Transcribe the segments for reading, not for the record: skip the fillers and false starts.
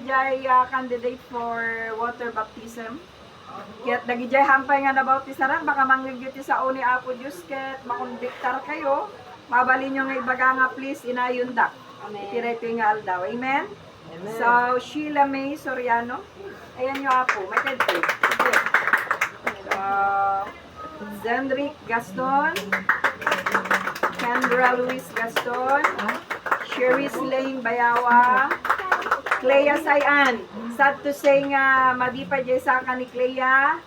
dagijay candidate for water baptism. Kaya't dagijay hampay nga nabautisaran, baka manggigiti sa uni Apo Diyos, kaya't makondiktar kayo, mabalin nyo nga ibaga nga please, inayundak. Itireto nga aldaw. Amen? Amen. So, Sheila May Soriano. Ayan yung Apo. May kente. So, Zendrick Gaston. Kendra Luis Gaston. Sherry Slaying Bayawa. Clea Sayan. Sad to say nga, madipa dyan sa ka ni Clea.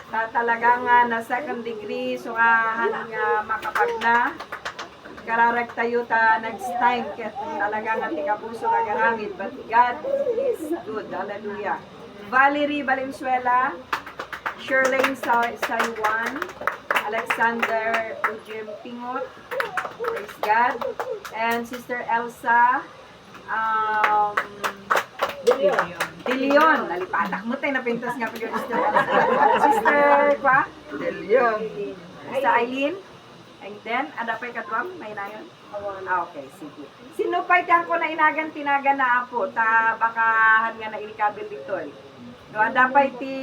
Talaga nga na second degree, so nga makapag na. Kararag tayo ta next time, kaya talaga nga tikapuso nga garamit. But God is good. Hallelujah. Valerie Valenzuela. Shirlene Saiwan. Alexander Ujim Pingot. Praise God. And Sister Elsa. De Leon. Nalipatak mo tayo, napintas nga pa yung Sister Elsa. Sister, kwa? De Leon. Sister Eileen. And then, ada pa'y katwam? May na yun? Okay, sige. Sino pa'y tiyan ko na inagan-tinagan na Apo? Ta bakahan nga na ilikabil dito eh. No, ada pa'y ti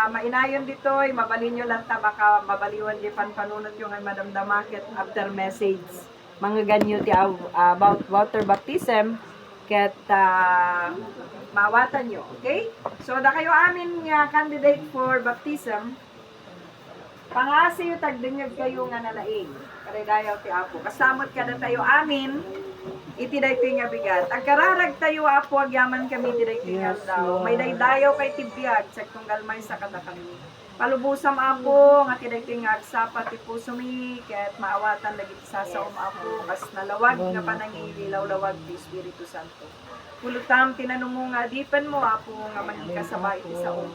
mainayon dito eh. Mabalin nyo lang ta baka mabaliwan di panpanunot yung ay Madam Damakit after message. Mga ganyo ti about water baptism. Ket mawatan nyo. Okay? So, da kayo amin nga candidate for baptism. Pangasi yung tagdinyag kayo nga nalaing. Karidayaw ti Apo. Kasamot ka na tayo amin. Itiday ko nga bigat. Ang kararag tayo Apo, agyaman kami itiday ko nga daw. May daydayaw kay tibiyag. Saktong galmay sa kata kami. Palubusam Apo, nga tiday ko nga agsapat ti puso mi. Kaya't maawatan lagi ti sasaom Apo. Kas nalawag nga panangililaw lawag ti Espiritu Santo. Pulutam tinanong nga dipan mo Apo nga magkasabay ti saom.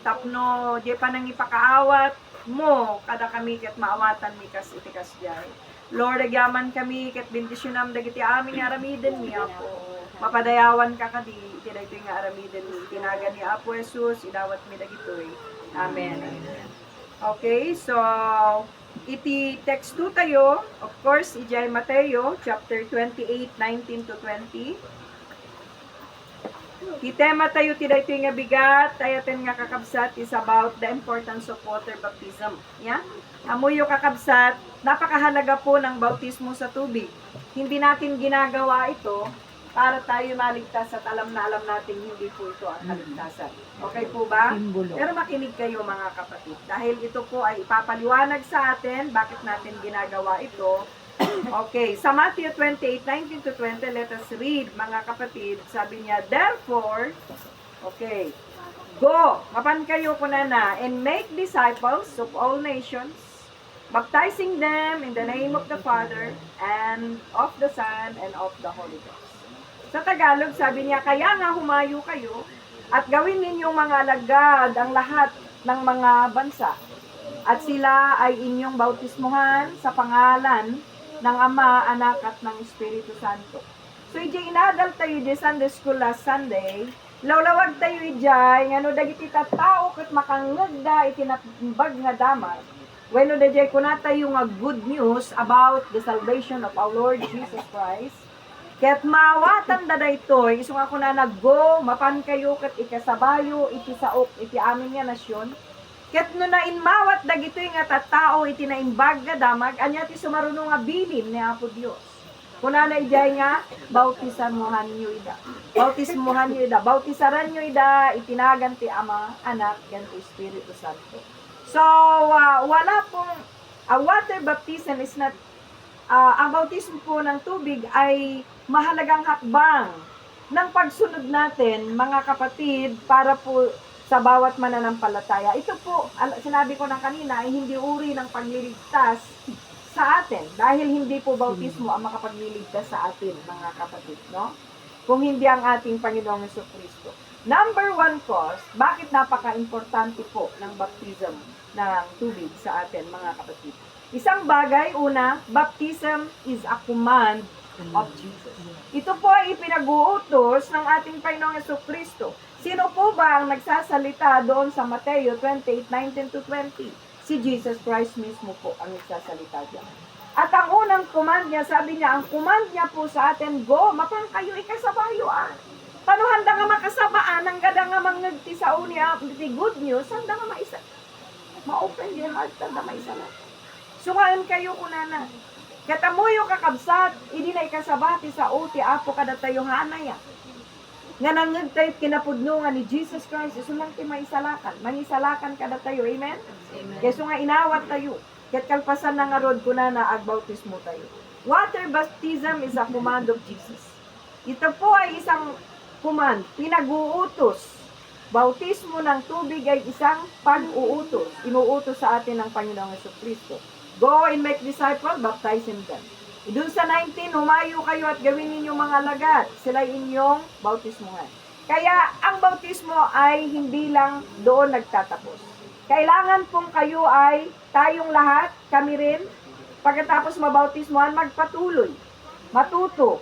Tapno, di pa nang ipakaawat mo kada kami ket maawatan mi kas itikas jay. Lord, agyaman kami ket bendisyonam dagiti amin nga aramiden mi Apo. Mapadayawan ka kadi iti nga aramiden mi. Tinagan ni Apo Jesus idawat mi dagitoy. Amen. Okay, so iti text 2 tayo. Of course, ijay Mateo chapter 28:19 to 20. Itema tayo tiday nga bigat, tayaten nga kakabsat is about the importance of water baptism. Yeah? Amuyo kakabsat, napakahalaga po ng bautismo sa tubig. Hindi natin ginagawa ito para tayo maligtas at alam na alam natin hindi po ito ang kaligtasan. Okay po ba? Pero makinig kayo mga kapatid. Dahil ito po ay ipapaliwanag sa atin bakit natin ginagawa ito. Okay, sa Matthew 28:19 to 20, let us read, mga kapatid. Sabi niya, therefore, okay, go, mapan kayo kunana, and make disciples of all nations, baptizing them in the name of the Father, and of the Son, and of the Holy Ghost. Sa Tagalog, sabi niya, kaya nga humayo kayo, at gawin ninyong mga alagad ang lahat ng mga bansa, at sila ay inyong bautismuhan sa pangalan ng Ama, Anak, at ng Espiritu Santo. So, ijay inadal tayo di Sunday School last Sunday, lawlawag tayo ijay, ngano dagiti tao kat makangagda itinatbag nga damag, weno dajay kuna tayo nga good news about the salvation of our Lord Jesus Christ, ket mawatan da daytoy, iso nga kuna naggo, mapan kayo ket ikasabayo, iti saok, iti amin nga nasyon, ket no nainmawat dagitoy nga tattao iti naimbag nga damag anya ti sumaruno nga bilin ni Apo Dios. Kunana ijay nga bautismuhan niyo ida. Bautismuhan niyo ida. Bautisaran niyo ida itinagan ti Ama, Anak, ken ti Espiritu Santo. So wala pong water baptism is not ang bautismo po ng tubig ay mahalagang hakbang ng pagsunod natin mga kapatid para po sa bawat mananampalataya. Ito po, sinabi ko na kanina, ay hindi uri ng pagliligtas sa atin. Dahil hindi po bautismo ang makapagliligtas sa atin, mga kapatid, no? Kung hindi ang ating Panginoong Jesucristo. Number 1 cause, bakit napaka-importante po ng baptism ng tubig sa atin, mga kapatid? Isang bagay, una, baptism is a command of Jesus. Ito po ay ipinag-uutos ng ating Panginoong Jesucristo. Sino po ba ang nagsasalita doon sa Mateo 28:19 to 20? Si Jesus Christ mismo po ang nagsasalita diyan. At ang unang command niya, sabi niya, ang command niya po sa atin, go, mapan kayo ikasabayuan. Paano handa nga Mananggada nga mangagti sa uni the good news, sanda nga maisa. Ma-open your heart, sanda maisa na. Sungaan kayo kunana. Katamuyo kakabsat, hindi na ikasabati sa uti, apo kada tayo hanaya. Nga nangagtay kinapudno nga ni Jesus Christ, iso lang ti maisalakan. Mangisalakan kada tayo, amen? Amen. Kaya nga inawat tayo. Ket kalpasan na nga rod kunana agbautismo tayo. Water baptism is a command of Jesus. Ito po ay isang command, pinag-uutos. Bautismo ng tubig ay isang pag-uutos. Inuutos sa atin ng Panginoong Jesucristo. Go and make disciples, baptize them. Doon sa 19, humayo kayo at gawin ninyong mga lagat. Sila inyong bautismuhan. Kaya ang bautismo ay hindi lang doon nagtatapos. Kailangan pong kayo ay, tayong lahat, kami rin, pagkatapos mabautismuhan, magpatuloy.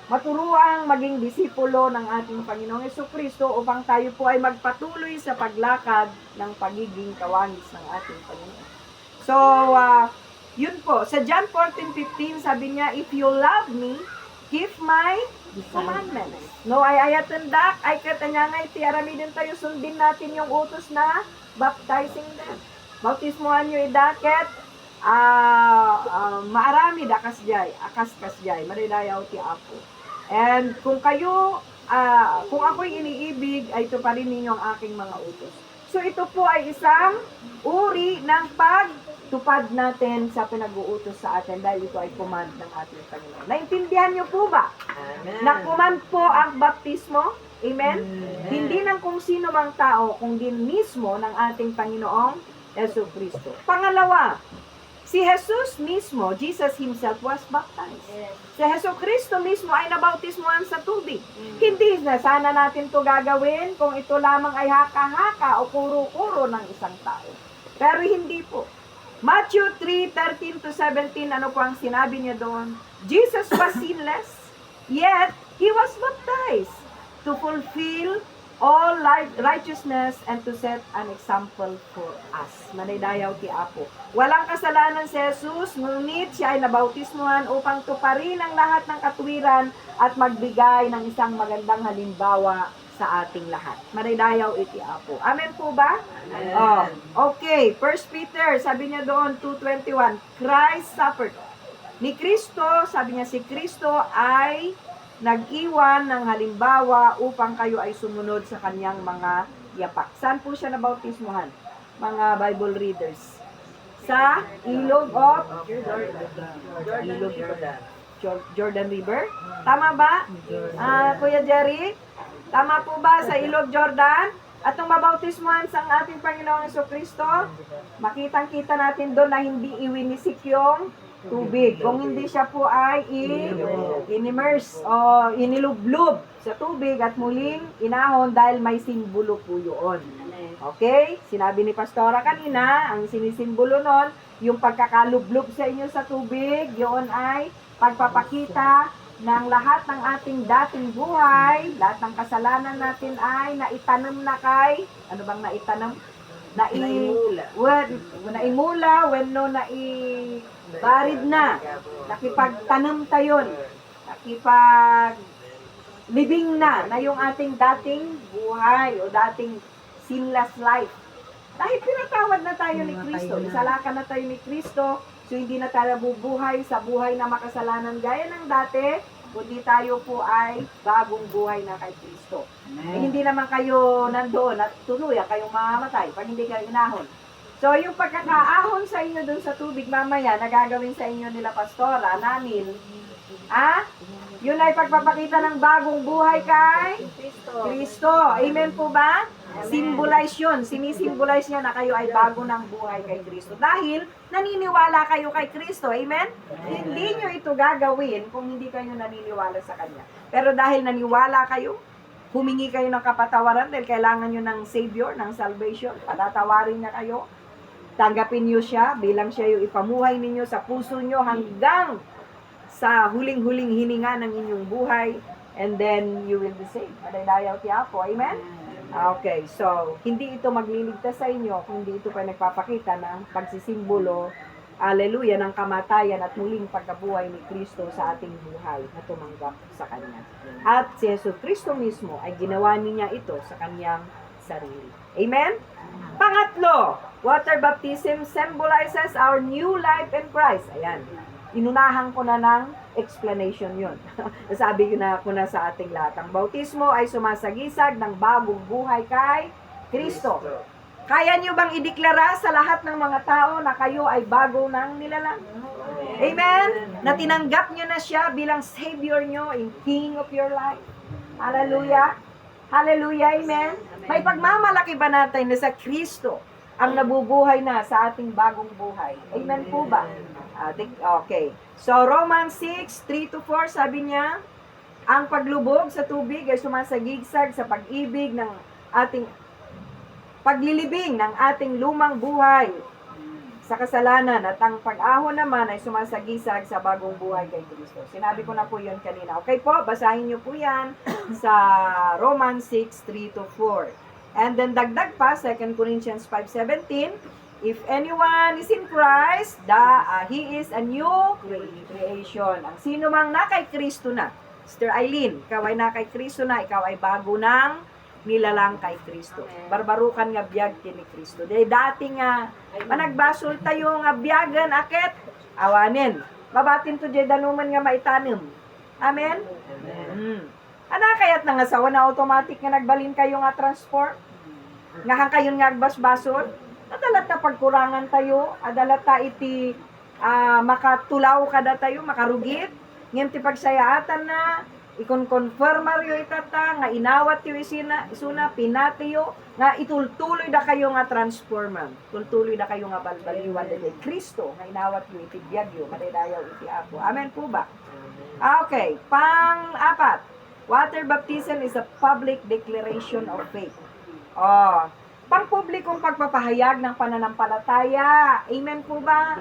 Maturuang maging disipulo ng ating Panginoong Jesucristo upang tayo po ay magpatuloy sa paglakad ng pagiging kawangis ng ating Panginoon. So, yun po. Sa John 14:15, sabi niya, if you love me, keep my commandments. No, ay ayatendak, ay katanyangay, tiaramidin tayo, sundin natin yung utos na baptizing them. Bautismuhan nyo idaket, maarami akas kasjay, marilayaw ti Apo. And kung kayo, kung ako'y iniibig, ay ito pa rin ninyo ang aking mga utos. So ito po ay isang uri ng pagtupad natin sa pinag-uutos sa atin dahil ito ay command ng ating Panginoon. Naintindihan niyo po ba? Amen. Na command po ang baptismo? Amen? Amen. Hindi ng kung sino mang tao, kundi mismo ng ating Panginoong Jesucristo. Pangalawa, si Jesus mismo, Jesus himself was baptized. Yes. Si Jesucristo mismo ay nabautismuhan sa tubig. Hindi na sana natin to gagawin kung ito lamang ay haka-haka o kuro-kuro ng isang tao. Pero hindi po. Matthew 3:13-17, ano po ang sinabi niya doon? Jesus was sinless, yet He was baptized to fulfill all righteousness and to set an example for us. Manaydayaw ti Apo. Walang kasalanan si Jesus, ngunit siya ay nabautismuhan upang tuparin ang lahat ng katwiran at magbigay ng isang magandang halimbawa sa ating lahat. Manaydayaw iti Apo. Amen po ba? Amen. Okay, 1 Peter, sabi niya doon, 2:21, Christ suffered. Ni Kristo, sabi niya si Kristo ay nag-iwan ng halimbawa upang kayo ay sumunod sa kanyang mga yapak. Saan po siya nabautismuhan? Mga Bible readers. Sa ilog of Jordan River. Tama ba? Kuya Jerry? Tama po ba sa ilog Jordan? At nung mabautismuhan sa ating Panginoong Jesucristo, makitang-kita natin doon na hindi iwinisik yung tubig. Kung hindi siya po ay inimmerse o inilublob sa tubig at muling inahon dahil may simbolo po yun. Okay? Sinabi ni Pastora kanina, ang sinisimbolo nun, yung pagkakalublob sa inyo sa tubig, yun ay pagpapakita ng lahat ng ating dating buhay, lahat ng kasalanan natin ay naitanam na kay, ano bang naitanam? Naimula, barid na, nakipagtanam tayo, libing na yung ating dating buhay o dating sinless life. Dahil pinatawad na tayo ni Kristo, isalakan na tayo ni Kristo, so hindi na tayo bubuhay sa buhay na makasalanan gaya ng dati, kundi tayo po ay bagong buhay na kay Kristo. Hindi naman kayo nandoon at tuluyan kayong mamamatay pag hindi kayo inahon. So, yung pagkakaahon sa inyo dun sa tubig mamaya, nagagawin sa inyo nila Pastora, Nanil, yun ay pagpapakita ng bagong buhay kay Kristo. Amen po ba? Symbolize yun. Sinisimbolize niya na kayo ay bago ng buhay kay Kristo. Dahil naniniwala kayo kay Kristo. Amen? Hindi nyo ito gagawin kung hindi kayo naniniwala sa Kanya. Pero dahil naniwala kayo, humingi kayo ng kapatawaran dahil kailangan nyo ng Savior, ng salvation, patatawarin niya kayo, tanggapin nyo siya bilang siya yung ipamuhay ninyo sa puso nyo hanggang sa huling-huling hininga ng inyong buhay, and then you will be saved. Madaydayaw ti Apo. Amen? Okay, so, hindi ito magliligtas sa inyo kung hindi ito pa nagpapakita ng pagsisimbolo Hallelujah, ng kamatayan at muling pagkabuhay ni Kristo sa ating buhay na tumanggap sa Kanya. At si Yesu Kristo mismo ay ginawa niya ito sa Kanyang sarili. Amen? Pangatlo, water baptism symbolizes our new life in Christ. Ayan. Inunahan ko na ng explanation yun. Nasabi ko na sa ating lahat. Ang bautismo ay sumasagisag ng bagong buhay kay Kristo. Kaya nyo bang ideklara sa lahat ng mga tao na kayo ay bago ng nilalang? Amen? Na tinanggap nyo na siya bilang Savior nyo and King of your life. Hallelujah. Hallelujah. Amen. May pagmamalaki ba natin na sa Kristo ang nabubuhay na sa ating bagong buhay? Amen po ba? Okay. So, Romans 6:3-4, sabi niya, ang paglubog sa tubig ay sumasagigsag sa pag-ibig ng ating paglilibing ng ating lumang buhay sa kasalanan at ang pag-ahon naman ay sumasagisag sa bagong buhay kay Kristo. Sinabi ko na po yun kanina. Okay po, basahin niyo po yan sa Romans 6:3-4. And then dagdag pa, 2 Corinthians 5:17, if anyone is in Christ, he is a new creation. Ang sino mang na kay Kristo na, Sister Eileen, ikaw ay na kay Kristo na, ikaw ay bago ng nilalang kay Kristo. Barbarukan nga biyag kini Kristo. Dahil dati nga, managbasol tayo nga biyagan, akit, awanin. Mabatin to dyan danuman nga maitanim. Amen? Ana kayat na nga sawa na automatic nga nagbalin kayo nga transport? Nga hang kayo nga agbasbasol? Adalat na pagkurangan tayo, adalat ta iti makatulaw kada tayo, makarugit. Ngayon ti pagsayaatan na, ikon-confirmar yo itata, nga inawat yo isuna, pinatiyo, nga itultuloy da kayo nga transformer. Tultuloy da kayo nga balbaliwan da Kristo, nga inawat yo itibiyag yo, madidayaw iti Apo. Amen po ba? Okay, pang-apat. Water baptism is a public declaration of faith. Pang-publikong pagpapahayag ng pananampalataya. Amen po ba?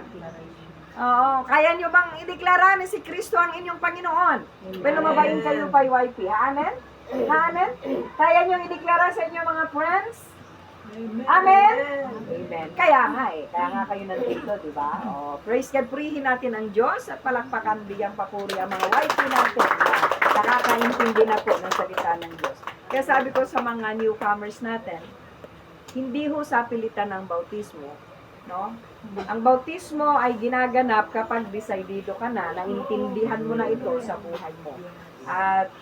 Oo. Kaya nyo bang ideklara na si Kristo ang inyong Panginoon? Pero mabayin kayo pa YP. Amen? Amen? Kaya nyo ideklara sa inyong mga friends? Amen? Amen. Kaya nga kayo nandito, di ba? Praise God, purihin natin ang Diyos at palakpakan, bigyan papuri ang mga YP natin na nakakaintindi na po ng salita ng Diyos. Kaya sabi ko sa mga newcomers natin, hindi ho sa pilitan ng bautismo, no? Ang bautismo ay ginaganap kapag desidido ka na, naintindihan mo na ito sa buhay mo. At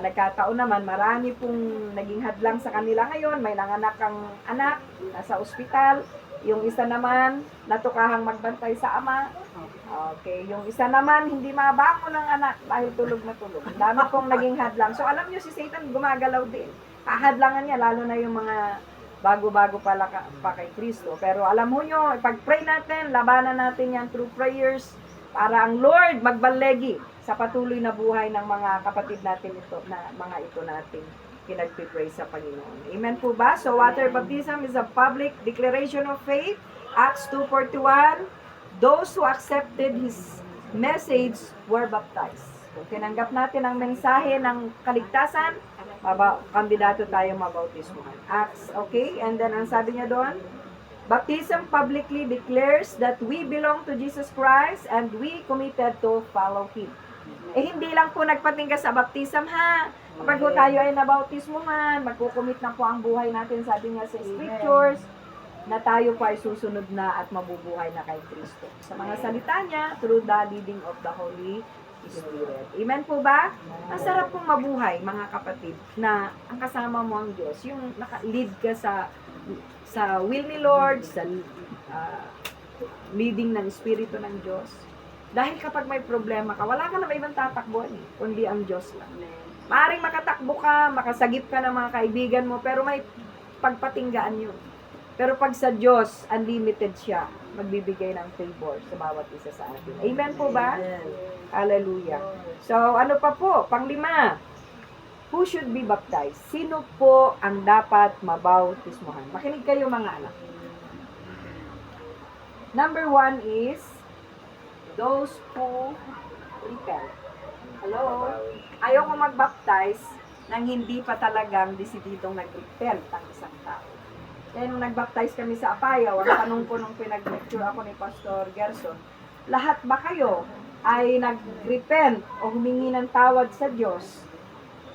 nagkataon naman, marami pong naging hadlang sa kanila ngayon. May nanganak kang anak, nasa ospital. Yung isa naman, natukahang magbantay sa ama. Okay, yung isa naman, hindi mabangon ng anak dahil tulog na tulog. Ang dami pong naging hadlang. So alam nyo, si Satan gumagalaw din. Kahadlangan niya, lalo na yung mga bago-bago pa kay Kristo. Pero alam mo nyo, pag-pray natin, labanan natin yan through prayers para ang Lord magbalegi sa patuloy na buhay ng mga kapatid natin ito, na mga ito natin pinagpipray sa Panginoon. Amen po ba? So water baptism is a public declaration of faith. Acts 2:41, those who accepted His message were baptized. Kung tinanggap natin ang mensahe ng kaligtasan, kandidato tayo mabautismuhan. Acts, okay? And then, ang sabi niya doon, baptism publicly declares that we belong to Jesus Christ and we committed to follow Him. Hindi lang po nagpatingga sa baptism, ha? Kapag po tayo ay nabautismuhan, magkukumit na po ang buhay natin, sabi nga sa scriptures, na tayo po ay susunod na at mabubuhay na kay Kristo. Sa mga salita niya, through the leading of the Holy Spirit. Amen po ba? Ang sarap pong mabuhay, mga kapatid, na ang kasama mo ang Diyos, yung naka-lead ka sa will ni Lord, sa leading ng Espiritu ng Diyos. Dahil kapag may problema ka, wala ka na ibang tatakbuhan, kundi ang Diyos lang. Maaring makatakbo ka, makasagip ka ng mga kaibigan mo, pero may pagpatinggaan yun. Pero pag sa Diyos, unlimited siya, magbibigay ng favor sa bawat isa sa atin. Amen po ba? Hallelujah. So, ano pa po? Panglima, who should be baptized? Sino po ang dapat mabautismuhan? Makinig kayo mga anak. Number 1 is those who repent. Hello? Ayaw ko mag-baptize nang hindi pa talagang desididong nag-repent ang isang tao. Kaya nung nag-baptize kami sa Apayao, ang tanong ko nung pinag-lecture ako ni Pastor Gerson, lahat ba kayo ay nag-repent o humingi ng tawad sa Diyos?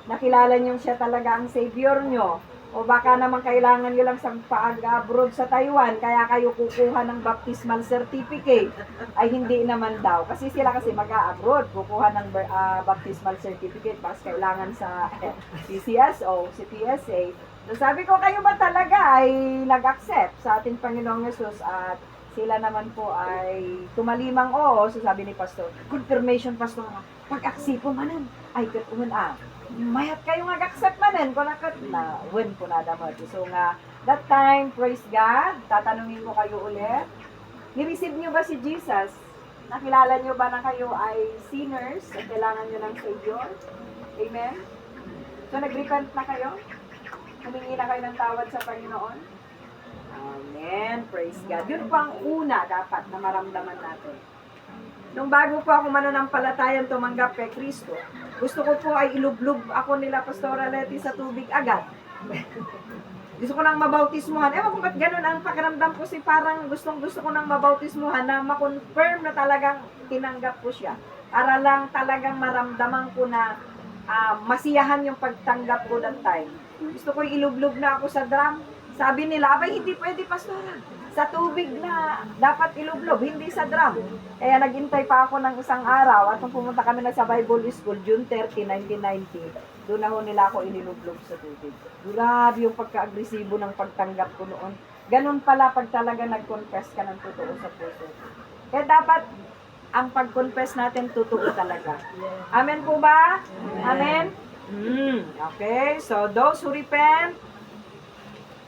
Nakilala niyo siya talaga ang Savior nyo? O baka naman kailangan nyo lang sa pag-abroad sa Taiwan, kaya kayo kukuha ng baptismal certificate? Ay hindi naman daw. Kasi sila kasi mag-abroad, kukuha ng baptismal certificate, baka kailangan sa PCSO, CPSA. So sabi ko, kayo ba talaga ay nag-accept sa ating Panginoong Yesus at sila naman po ay tumalimang oo. So sabi ni Pastor, confirmation Pastor, pag-aksipo manan, ay katuhan mayat kayo nga accept manen ko na win ko na dapat. So nga, that time, praise God, tatanungin ko kayo ulit, ni-receive nyo ba si Jesus? Nakilala nyo ba na kayo ay sinners at kailangan nyo ng Savior? Amen? So nag-repent na kayo? Humingi na kayo ng tawad sa Panginoon? Amen. Praise God. Yun po ang una dapat na maramdaman natin. Nung bago po ako mananampalatayang tumanggap kay Kristo, gusto ko po ay ilublob ako nila Pastora Leti sa tubig agad. Gusto ko nang mabautismuhan. Ewan ko ba't ganun ang pakiramdam ko, parang gusto ko nang mabautismuhan na makonfirm na talagang tinanggap ko siya. Para lang talagang maramdaman ko na masiyahan yung pagtanggap ko that time. Gusto ko ilublob na ako sa drum. Sabi nila, abay hindi pwede Pastora. Sa tubig na dapat ilublob, hindi sa drum. Kaya naghintay pa ako ng isang araw at nung pumunta kami na sa Bible School, June 30, 1990, doon na ho nila ako inilublob sa tubig. Grabe yung pagka-agresibo ng pagtanggap ko noon. Ganun pala pag talaga nag-confess ka ng totoo sa puso. Kaya dapat ang pag-confess natin totoo talaga. Amen po ba? Amen? Okay, so those who repent,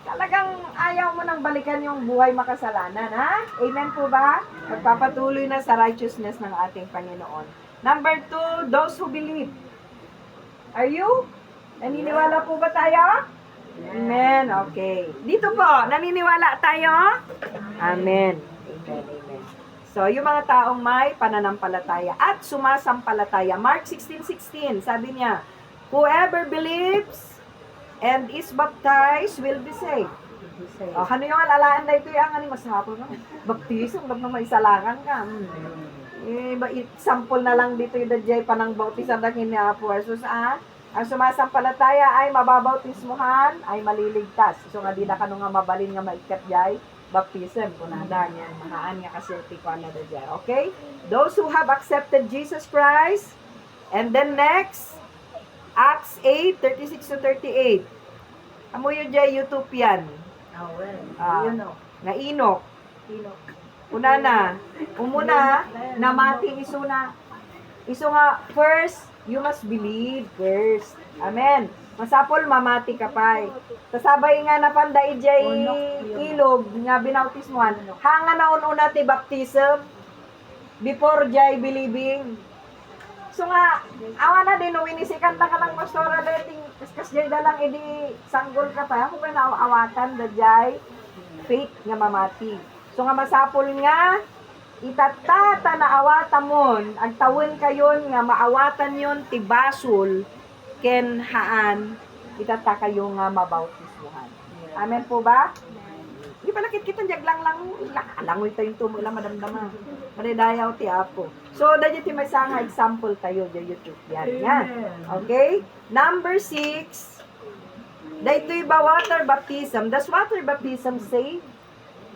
talagang ayaw mo nang balikan yung buhay makasalanan, ha? Amen po ba? Magpapatuloy na sa righteousness ng ating Panginoon. Number 2, those who believe. Are you? Naniniwala po ba tayo? Amen. Okay. Dito po, naniniwala tayo? Amen. Amen. Amen. So, yung mga taong may pananampalataya at sumasampalataya. Mark 16:16, sabi niya, whoever believes and is baptized will be saved. Oh, ano yung alalaan na ito yung ano masahapon ka? Baptism, wag na may salangan ka. Example na lang dito yung dadjay pa ng bautism na kinapo. So, ang sumasampalataya ay mababautismuhan, ay maliligtas. So, nga di na ka nga mabalin nga maikat jay, baptism. Kunada yan, mahaan nga kasi ko na dadjay. Okay? Those who have accepted Jesus Christ, and then next, Acts 8:36-38. Amo yun dyan, Utopian. Nga Inok. Una na. Umuna, namati iso na. Iso nga, first, you must believe first. Amen. Masapol, mamati ka pa. Kasabay nga na panday dyan, ilog, nga binautismuhan. Hanga na una ti baptism, before dyan believing. So nga, awa na din, winisikan ta ka ng Pastora Letting, kaskas jay dalang edi sanggol ka pa, ako pa naawatan da jay, faith nga mamati. So nga masapol nga, itatata na awata mon, agtawin kayon nga maawatan yon ti basol, ken haan, itata kayo nga mabautismuhan. Amen po ba? Hindi pa nakit kita lang langoy tayong tumo ilang madamdama. Maridayaw ti Apo. So, dahil ti may sanga example tayo di YouTube. Yan. Okay? Number 6. Dahil ba water baptism? Does water baptism save?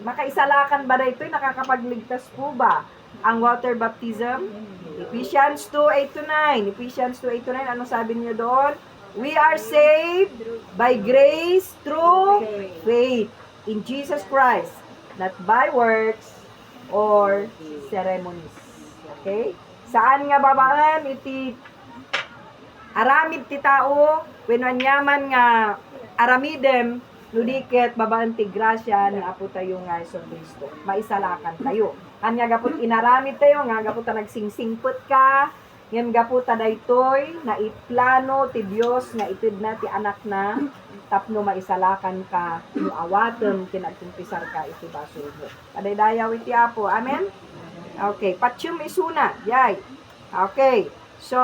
Makaisalakan ba dahil nakakapagligtas po ba ang water baptism? Ephesians 2:8-9. Ephesians 2:8-9. Anong sabi niyo doon? We are saved by grace through faith in Jesus Christ, not by works or ceremonies. Okay? Saan nga babaan iti aramid ti tao wenno nyaman nga aramidem nudiket babaan ti grasya ng Apo tayo nga Hesus Kristo. Maisalakan tayo. Anya gapot inaramid tayo nga gapot nagsingsingput ka, ngem gapot daytoy na iplano ti Dios nga itid na ti anak na tapno maisalakan ka no awaten kinagkumpisar ka iti basol mo. Kadaydayaw iti Apo. Amen. Okay, patyum isuna, yay. Okay. So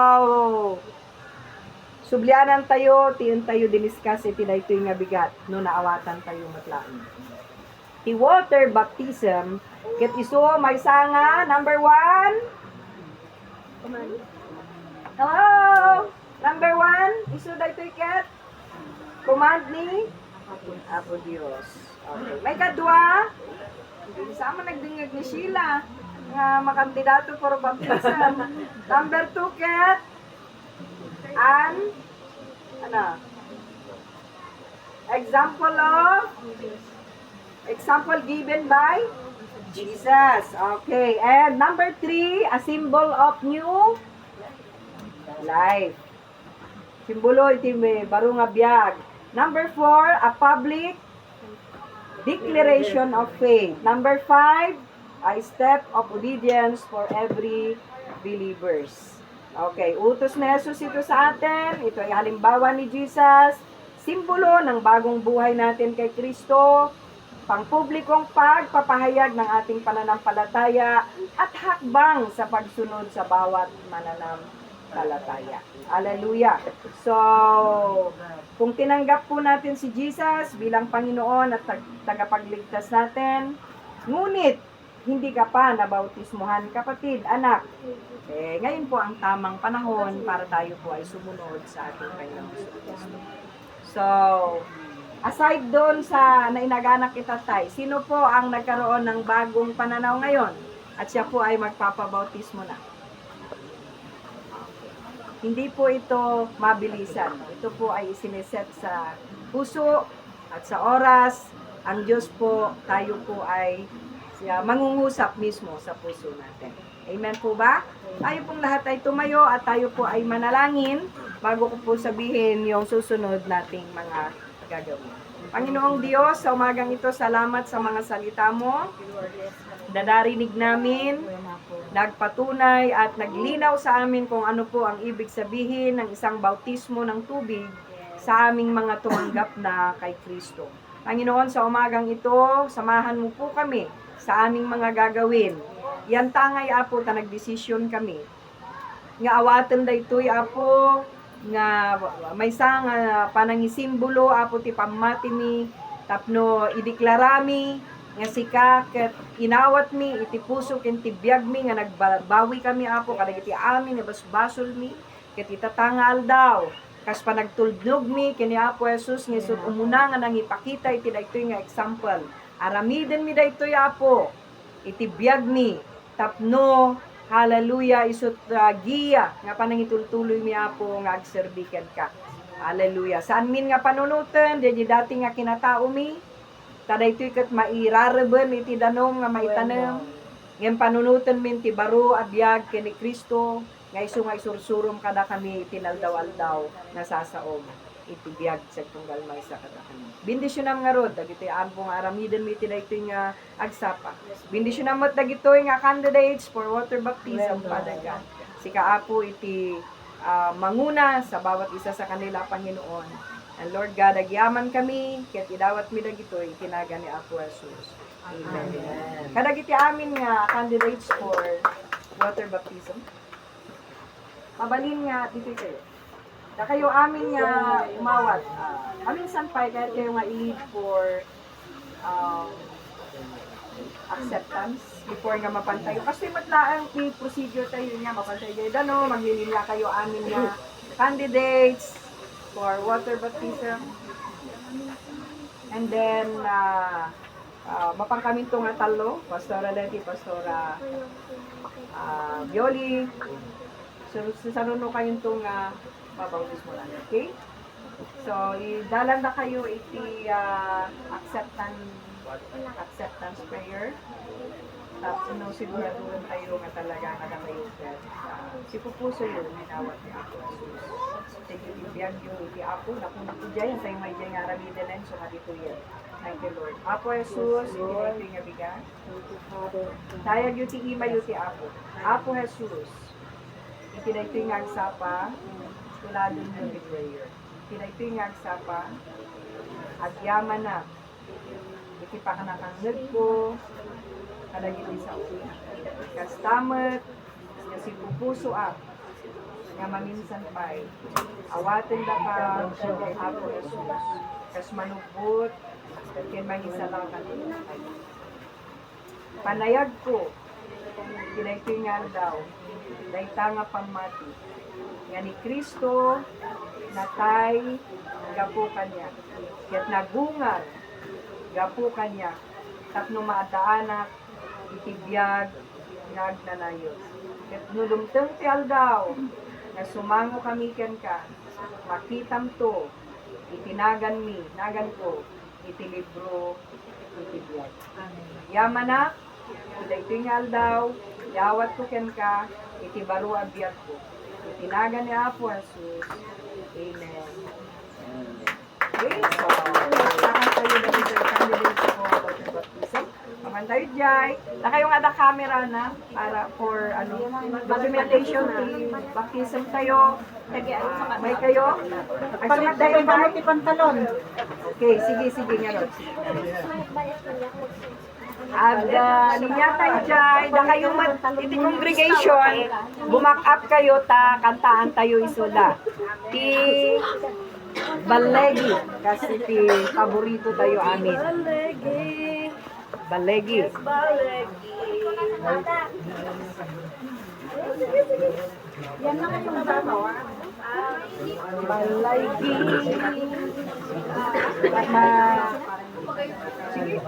Sublianan tayo, tiyon tayo diniskas, iti daytoy nga bigat, no naawatan tayo matlaan. Ti water baptism, ket iso may sanga, number 1. Hello! Number 1, iso daytoy ket, command ni Apo Dios. Okay. May kadwa, sama nagdingag ni Sheila, nga makandidato for baptism. Number 2, ket, example given by Jesus. Okay. And number 3, a symbol of new life. Simbolo iti baro nga biag. Number 4, a public declaration of faith. Number 5, a step of obedience for every believers. Okay, utos na Jesus ito sa atin. Ito ay halimbawa ni Jesus. Simbolo ng bagong buhay natin kay Kristo. Pangpublikong pagpapahayag ng ating pananampalataya at hakbang sa pagsunod sa bawat mananampalataya. Hallelujah. So, kung tinanggap po natin si Jesus bilang Panginoon at tagapagligtas natin, ngunit hindi ka pa nabautismuhan, kapatid, anak, ngayon po ang tamang panahon para tayo po ay sumunod sa ating Panginoon Kristo. So, aside doon sa nainaganak itatay, sino po ang nagkaroon ng bagong pananaw ngayon? At siya po ay magpapabautismo na. Hindi po ito mabilisan. Ito po ay isiniset sa puso at sa oras. Ang Diyos po, tayo po ay mangungusap mismo sa puso natin. Amen po ba? Tayo pong lahat ay tumayo at tayo po ay manalangin bago ko po sabihin yung susunod nating mga gagawin. Panginoong Diyos, sa umagang ito, salamat sa mga salita mo. Nadarinig namin, nagpatunay at naglinaw sa amin kung ano po ang ibig sabihin ng isang bautismo ng tubig sa aming mga tumanggap na kay Kristo. Panginoon, sa umagang ito, samahan mo po kami sa aming mga gagawin. Yan tangay, Apo, ta nagdesisyon kami. Nga awatan da ito'y, Apo, nga may sang panangisimbolo, Apo, ti pamati mi, tapno ideklarami, nga sika, ket inawat mi, iti puso, ken tibiyag mi, nga nagbawi kami, Apo, kadag iti amin, nga basbasol mi, ket itatangal daw, kas panagtulnog mi, kini Apo Jesus, nga isut umuna nga nang ipakita, iti da ito'y nga example. Aramiden mi da ito'y, Apo, iti biyag mi, tapno, hallelujah, isut giya, nga panangitultuloy mi, Apo, nga agserbikan ka. Hallelujah. Saan min nga panunutan, di dati nga kinatao mi, tada ito'y kat mairaraban, iti danom nga maitanam, ngayon panunutan min ti baro, abiyag, kini Kristo, nga iso nga isursurum kada kami, itinaldaw-aldaw, nga sasaom. Itibiyag sa tunggal may sa katakan. Bindisyon nga rod, dagitoy ambong aramiden mi iti nga agsapa. Bindisyon mo dagitoy nga candidates for water baptism padagan. Sika Apo iti manguna sa bawat isa sa kanila, Panginoon. And Lord God, agyaman kami, ket idawat mi dagitoy kinaga ni Apo Jesus. Amen. Kadagiti amin nga candidates for water baptism. Mabalin nga dito kayo. Na kayo amin nga umawat. Amin sanpay kaya kayo nga i-lead for acceptance before nga mapantayo. Kasi matlaang procedure tayo nga mapantayo. Dano, maglilila kayo amin nga candidates for water baptism. And then, mapangkamin to nga talo. Pastora Leti, Pastora Violi. So, sasaruno kayo to nga babautismo lang. Okay? So, idalan na kayo iti acceptance prayer. Tapos, siguraduhan tayo nga talaga nga kayo. Si Pupuso yun, minawat ni Apo Jesus. Sige, ibiyag yung iti Apo, napunod ko dyan, tayo may dyan nga ramidanan, so dito yan. Thank you, Lord. Apo Jesus, iti nga bigan. Tayag yung ti ima yung ti Apo. Apo Jesus, iti nga agsapa, tuladon mo yung prayer. Iti nga agsapa, agyaman na. Iti pa ka nakangag ko, kadagiti sa uwi. Kastamat, kasi pupuso nga maminsan pa'y awaten da ka Apo Jesus kas manubot ken mangisala ka panayag ko kinaitingan daw dayta nga pamati nga ni Kristo natay gapo kanya ket nagungar gapo kanya tapno maadaanak itibiyag nagnanayos ket nulumteng ti aldaw nga sumango kami ken ka makitam to itinagan mi nagan ko iti libro itibiyag yamanak iti nga aldaw yawat ko ken ka iti baro a biyag ko itinagan ni Apo Jesus. Amen. Okay, so, saan tayo na rin sa candidate ko about the baptism. Paman tayo, Jai. Na kayong ada camera na para for documentation ni baptism tayo. May kayo? Palit tayo ba ti pantalon? Okay, sige nga ron. Niya tayo dyan, na kayong iti congregation, bumak up kayo ta, kantaan tayo isula. Ti Balegi, kasi ti paborito tayo amin. Balegi. Yan lang yung babawa. Balegi. Sige,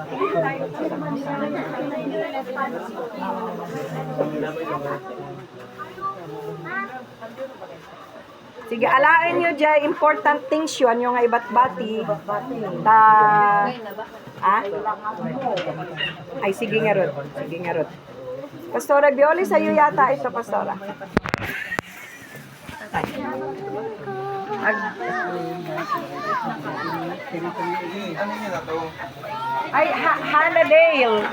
sige, alain nyo dyan, important things yun, yung iba't bati. Ay, sige nga ron. Pastora Bioli, sa'yo yata ito, Pastora. Ay, Hannah Dale.